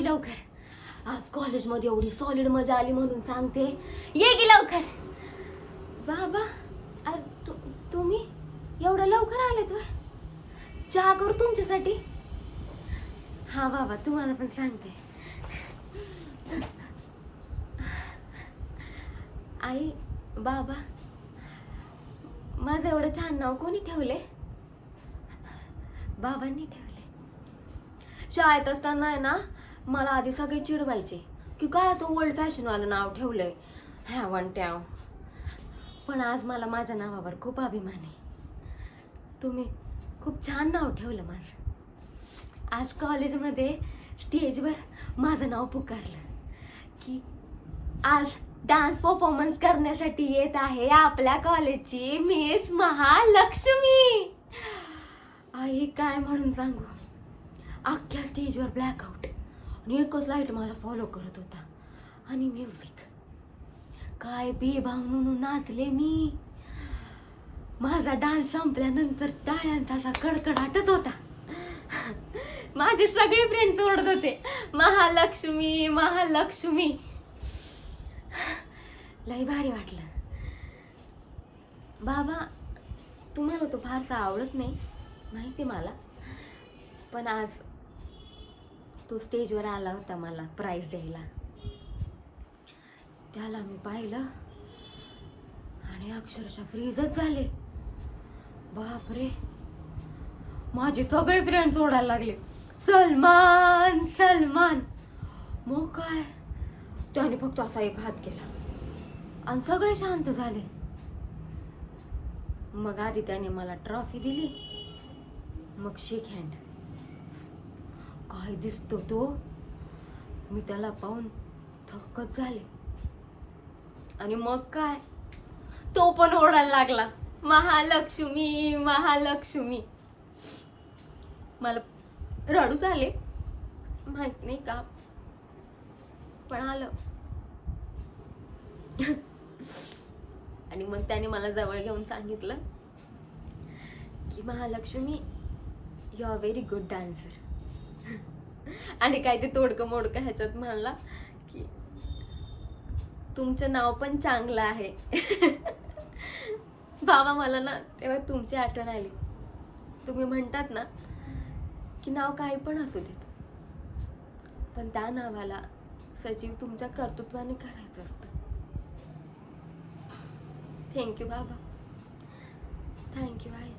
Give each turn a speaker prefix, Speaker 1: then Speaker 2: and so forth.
Speaker 1: लवकर. आज कॉलेजमध्ये एवढी सॉलिड मजा आली म्हणून सांगते. ये की लवकर. बाबा तुम्ही एवढं लवकर आलेत व्हय? चहा करू तुमच्यासाठी? हा बाबा तुम्हाला पण सांगते. आई बाबा माझं एवढं छान नाव कोणी ठेवले? बाबांनी ठेवले. शाळेत असताना आहे ना मला आधी सगळे चिडवायचे की काय असं ओल्ड फॅशन वालं नाव ठेवलंय ह्याव आणि त्याव. पण आज मला माझ्या नावावर खूप अभिमान आहे. तुम्ही खूप छान नाव ठेवलं माझं. आज कॉलेजमध्ये स्टेजवर माझं नाव पुकारलं की आज डान्स परफॉर्मन्स करण्यासाठी येत आहे आपल्या कॉलेजची मिस महालक्ष्मी. आई काय म्हणून सांगू. अख्ख्या स्टेजवर ब्लॅकआउट आणि एकच लाईट मला फॉलो करत होता आणि म्युझिक. काय बेभावून नाचले मी. माझा डान्स संपल्यानंतर टाळ्यांचा असा कडकडाटच होता. माझे सगळे फ्रेंड्स ओरडत होते महालक्ष्मी महालक्ष्मी. लय भारी वाटलं. बाबा तुम्हाला तो फारसा आवडत नाही माहिती मला, पण आज तो स्टेजवर आला होता मला प्राइज द्यायला. त्याला मी पाहिलं आणि अक्षरशः फ्रीजच झाले. बापरे माझे सगळे फ्रेंड्स ओरडायला लागले सलमान सलमान. मग काय त्याने फक्त असा एक हात केला आणि सगळे शांत झाले. मग आधी त्याने मला ट्रॉफी दिली, मग शेक हँड. काय दिसतो तो. मी त्याला पाहून थक्कच झाले. आणि मग काय तो पण ओरडायला लागला महालक्ष्मी महालक्ष्मी. मला रडूच आले माहित नाही का, पण आलं. आणि मग त्याने मला जवळ घेऊन सांगितलं की Mahalakshmi you are very good dancer. आणि काय ते तोडकं मोडकं ह्याच्यात म्हणला की तुमचं नाव पण चांगलं आहे. बाबा मला ना तेव्हा तुमची आठवण आली. तुम्ही म्हणतात ना की नाव काही पण असू देत, पण त्या नावाला सजीव तुमच्या कर्तृत्वाने करायचं असतं. थँक्यू बाबा. थँक्यू आई.